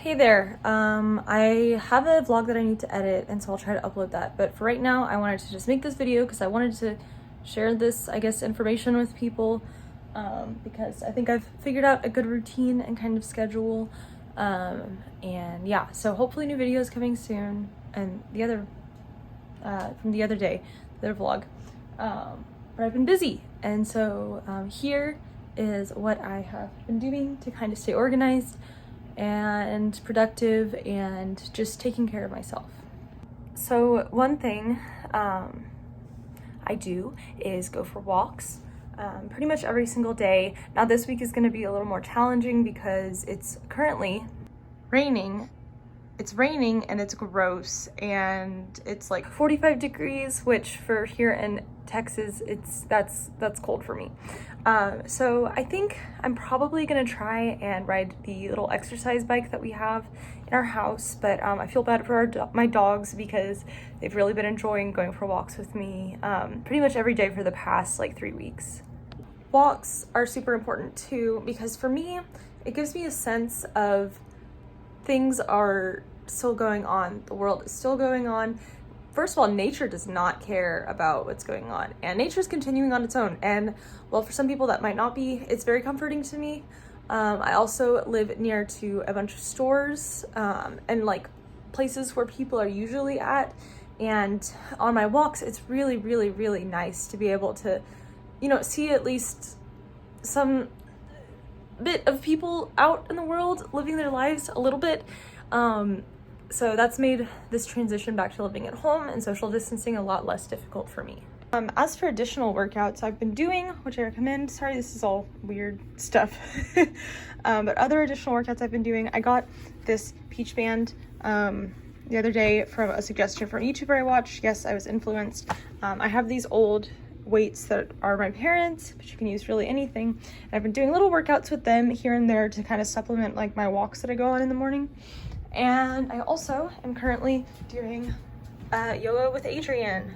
Hey there, I have a vlog that I need to edit, and so I'll try to upload that. But for right now, I wanted to just make this video because I wanted to share this, I guess, information with people, because I think I've figured out a good routine and kind of schedule. And yeah, so hopefully new videos coming soon, and the other, from the other day, the other vlog. But I've been busy, and so here is what I have been doing to kind of stay organized and productive and just taking care of myself. So one thing I do is go for walks pretty much every single day. Now this week is going to be a little more challenging because it's currently raining. It's raining and it's gross, and it's like 45 degrees, which for here in Texas, that's cold for me. So I think I'm probably gonna try and ride the little exercise bike that we have in our house, but I feel bad for my dogs because they've really been enjoying going for walks with me pretty much every day for the past like 3 weeks. Walks are super important too because for me, it gives me a sense of things are still going on. The world is still going on. First of all, nature does not care about what's going on, and nature's continuing on its own. And well, for some people that might not be, it's very comforting to me. I also live near to a bunch of stores and like places where people are usually at. And on my walks, it's really, really, really nice to be able to, see at least some bit of people out in the world living their lives a little bit. So that's made this transition back to living at home and social distancing a lot less difficult for me. As for additional workouts I've been doing, which I recommend, sorry, this is all weird stuff, but other additional workouts I've been doing, I got this peach band the other day from a suggestion from a YouTuber I watched. Yes, I was influenced. I have these old weights that are my parents', but you can use really anything. And I've been doing little workouts with them here and there to kind of supplement like my walks that I go on in the morning. And I also am currently doing yoga with Adrienne,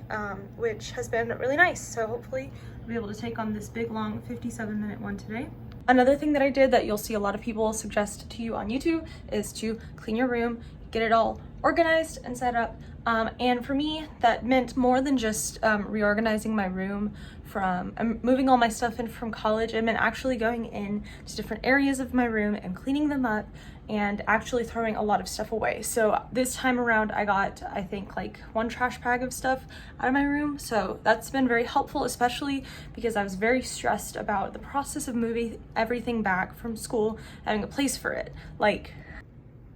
which has been really nice. So hopefully I'll be able to take on this big long 57-minute one today. Another thing that I did that you'll see a lot of people suggest to you on YouTube is to clean your room, get it all organized and set up. And for me, that meant more than just reorganizing my room from moving all my stuff in from college. It meant actually going in to different areas of my room and cleaning them up and actually throwing a lot of stuff away. So this time around, I got, I think, like 1 trash bag of stuff out of my room. So that's been very helpful, especially because I was very stressed about the process of moving everything back from school, having a place for it. Like,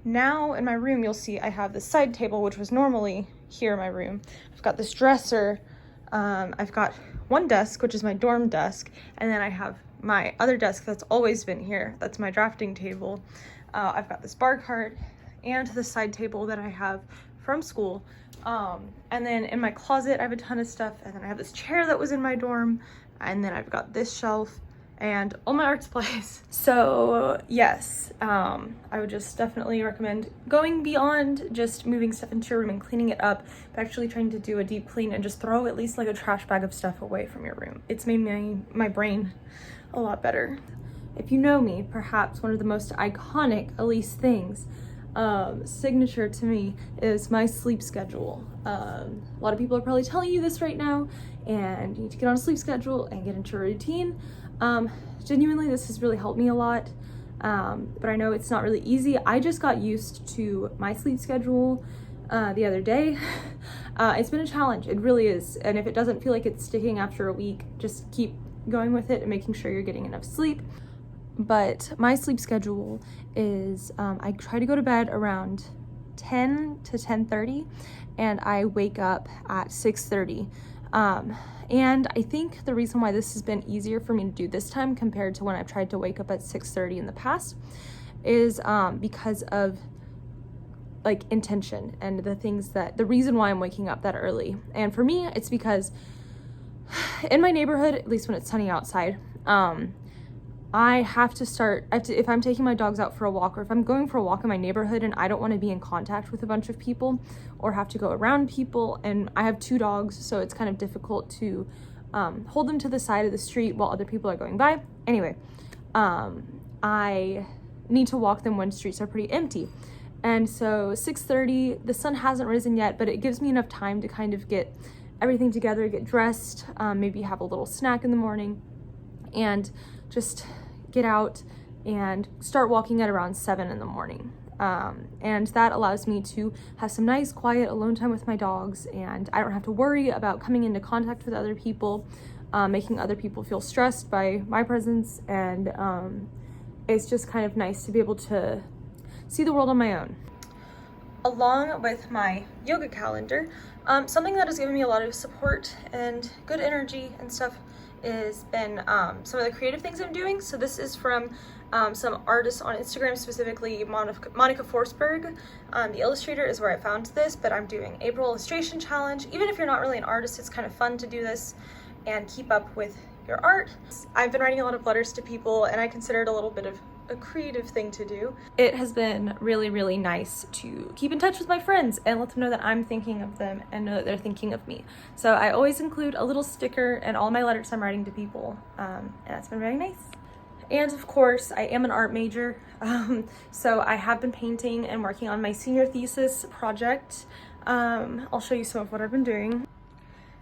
now in my room, you'll see I have this side table, which was normally here in my room. I've got this dresser. I've got one desk, which is my dorm desk. And then I have my other desk that's always been here. That's my drafting table. I've got this bar cart and the side table that I have from school. And then in my closet, I have a ton of stuff. And then I have this chair that was in my dorm. And then I've got this shelf and all my art supplies. So yes, I would just definitely recommend going beyond just moving stuff into your room and cleaning it up, but actually trying to do a deep clean and just throw at least like a trash bag of stuff away from your room. It's made my brain a lot better. If you know me, perhaps one of the most iconic Elyse things, signature to me, is my sleep schedule. A lot of people are probably telling you this right now, and you need to get on a sleep schedule and get into a routine. Genuinely, this has really helped me a lot, but I know it's not really easy. I just got used to my sleep schedule the other day. It's been a challenge, it really is, and if it doesn't feel like it's sticking after a week, just keep going with it and making sure you're getting enough sleep. But my sleep schedule is, I try to go to bed around 10 to 10:30, and I wake up at 6:30. And I think the reason why this has been easier for me to do this time compared to when I've tried to wake up at 6:30 in the past is because of like intention and the reason why I'm waking up that early. And for me, it's because in my neighborhood, at least when it's sunny outside, if I'm taking my dogs out for a walk, or if I'm going for a walk in my neighborhood and I don't want to be in contact with a bunch of people or have to go around people, and I have 2 dogs, so it's kind of difficult to hold them to the side of the street while other people are going by. Anyway, I need to walk them when streets are pretty empty. And so 6:30, the sun hasn't risen yet, but it gives me enough time to kind of get everything together, get dressed, maybe have a little snack in the morning, and just get out and start walking at around 7 in the morning. And that allows me to have some nice, quiet, alone time with my dogs, and I don't have to worry about coming into contact with other people, making other people feel stressed by my presence, and it's just kind of nice to be able to see the world on my own. Along with my yoga calendar, something that has given me a lot of support and good energy and stuff has been some of the creative things I'm doing. So this is from some artists on Instagram, specifically Monica Forsberg. The illustrator is where I found this, but I'm doing April illustration challenge. Even if you're not really an artist, it's kind of fun to do this and keep up with your art. I've been writing a lot of letters to people, and I consider it a little bit of a creative thing to do. It has been really, really nice to keep in touch with my friends and let them know that I'm thinking of them and know that they're thinking of me. So I always include a little sticker in all my letters I'm writing to people, and that's been very nice. And of course, I am an art major, so I have been painting and working on my senior thesis project. I'll show you some of what I've been doing.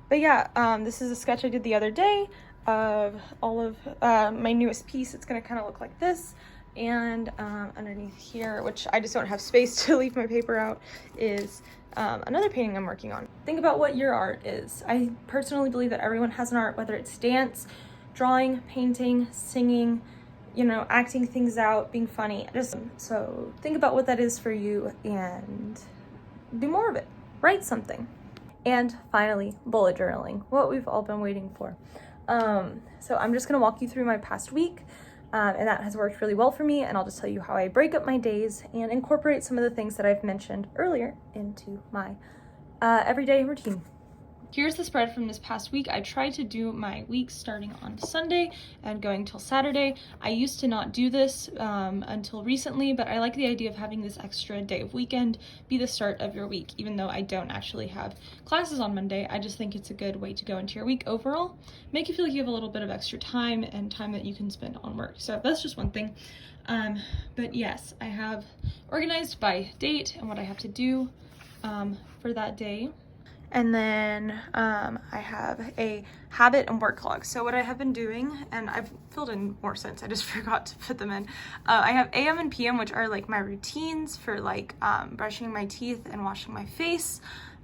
But yeah, this is a sketch I did the other day of all of my newest piece. It's gonna kind of look like this. And underneath here, which I just don't have space to leave my paper out, is another painting I'm working on. Think about what your art is. I personally believe that everyone has an art, whether it's dance, drawing, painting, singing, you know, acting things out, being funny. So think about what that is for you and do more of it. Write something. And finally, bullet journaling, what we've all been waiting for. So I'm just gonna walk you through my past week, and that has worked really well for me, and I'll just tell you how I break up my days and incorporate some of the things that I've mentioned earlier into my everyday routine. Here's the spread from this past week. I tried to do my week starting on Sunday and going till Saturday. I used to not do this until recently, but I like the idea of having this extra day of weekend be the start of your week. Even though I don't actually have classes on Monday, I just think it's a good way to go into your week overall. Make you feel like you have a little bit of extra time and time that you can spend on work. So that's just one thing. But yes, I have organized by date and what I have to do for that day. And then I have a habit and work log. So what I have been doing, and I've filled in more since, I just forgot to put them in. I have AM and PM, which are like my routines for like brushing my teeth and washing my face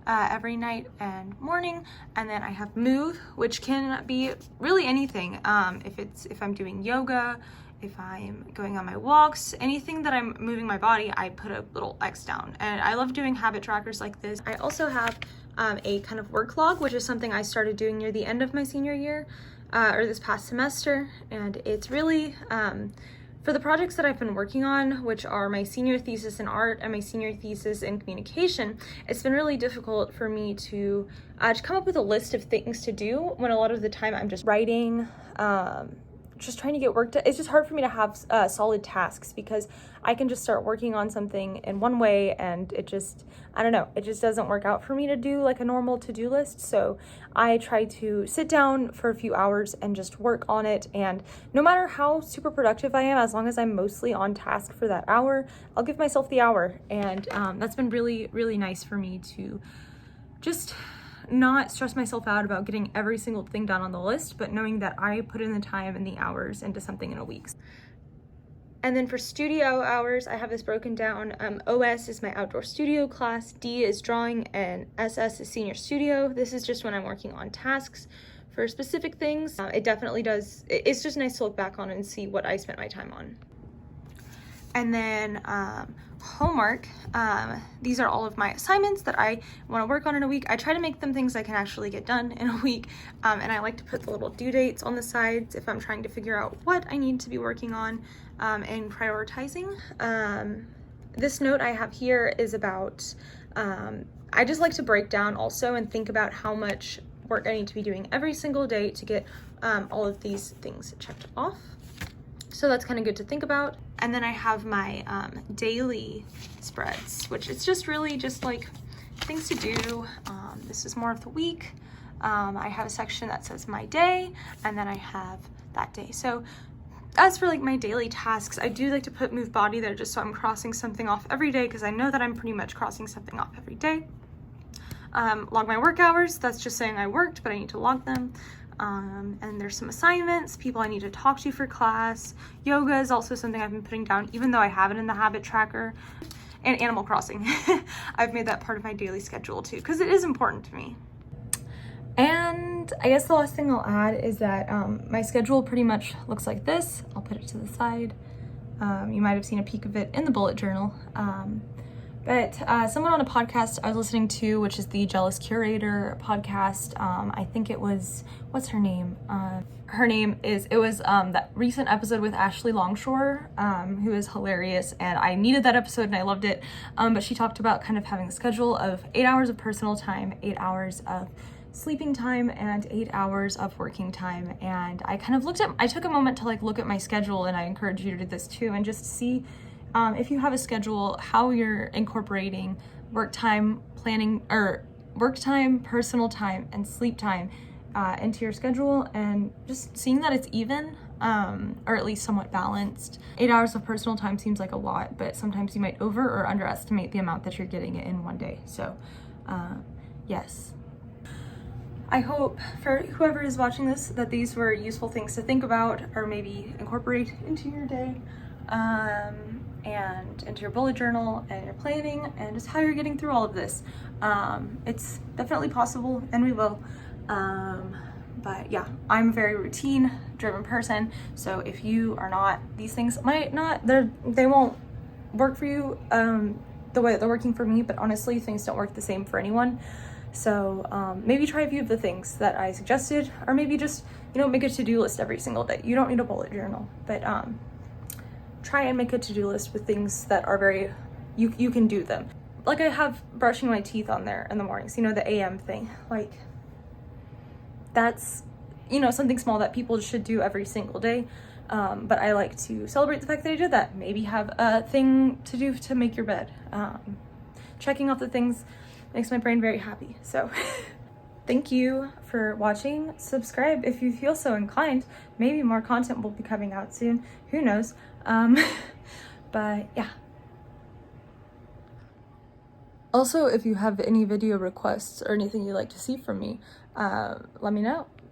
every night and morning. And then I have move, which can be really anything. If I'm doing yoga, if I'm going on my walks, anything that I'm moving my body, I put a little X down. And I love doing habit trackers like this. I also have a kind of work log, which is something I started doing near the end of my senior year, or this past semester. And it's really, for the projects that I've been working on, which are my senior thesis in art and my senior thesis in communication, it's been really difficult for me to come up with a list of things to do when a lot of the time I'm just writing, just trying to get work done. It's just hard for me to have solid tasks because I can just start working on something in one way and it just, I don't know, it just doesn't work out for me to do like a normal to-do list. So I try to sit down for a few hours and just work on it. And no matter how super productive I am, as long as I'm mostly on task for that hour, I'll give myself the hour. And that's been really, really nice for me to just not stress myself out about getting every single thing done on the list, but knowing that I put in the time and the hours into something in a week. And then for studio hours, I have this broken down. OS is my outdoor studio class, D is drawing, and SS is senior studio. This is just when I'm working on tasks for specific things. It definitely does, it's just nice to look back on and see what I spent my time on. And then homework, these are all of my assignments that I want to work on in a week. I try to make them things I can actually get done in a week, and I like to put the little due dates on the sides if I'm trying to figure out what I need to be working on and prioritizing. This note I have here is about, I just like to break down also and think about how much work I need to be doing every single day to get all of these things checked off. So that's kind of good to think about. And then I have my daily spreads, which it's just really just like things to do. This is more of the week. I have a section that says my day, and then I have that day. So as for like my daily tasks, I do like to put move body there just so I'm crossing something off every day, because I know that I'm pretty much crossing something off every day. Log my work hours, that's just saying I worked, but I need to log them. And there's some assignments, people I need to talk to for class. Yoga is also something I've been putting down, even though I have it in the habit tracker. And Animal Crossing. I've made that part of my daily schedule too, because it is important to me. And I guess the last thing I'll add is that my schedule pretty much looks like this. I'll put it to the side. You might have seen a peek of it in the bullet journal. But someone on a podcast I was listening to, which is the Jealous Curator podcast, I think it was, what's her name? It was that recent episode with Ashley Longshore, who is hilarious, and I needed that episode and I loved it. But she talked about kind of having a schedule of 8 hours of personal time, 8 hours of sleeping time, and 8 hours of working time. And I kind of I took a moment to like look at my schedule, and I encourage you to do this too, and just see if you have a schedule, how you're incorporating work time, personal time, and sleep time into your schedule, and just seeing that it's even, or at least somewhat balanced. 8 hours of personal time seems like a lot, but sometimes you might over or underestimate the amount that you're getting in one day. So yes. I hope for whoever is watching this that these were useful things to think about or maybe incorporate into your day, and into your bullet journal and your planning and just how you're getting through all of this. It's definitely possible, and we will. But yeah, I'm a very routine driven person, so if you are not, these things might not, they won't work for you the way that they're working for me, but honestly, things don't work the same for anyone. So maybe try a few of the things that I suggested, or maybe just, make a to-do list every single day. You don't need a bullet journal, but try and make a to-do list with things that are you can do them. Like I have brushing my teeth on there in the mornings, the AM thing. Like that's, something small that people should do every single day. But I like to celebrate the fact that I did that. Maybe have a thing to do to make your bed. Checking off the things makes my brain very happy. So thank you for watching. Subscribe if you feel so inclined. Maybe more content will be coming out soon. Who knows? But yeah. Also, if you have any video requests or anything you'd like to see from me, let me know.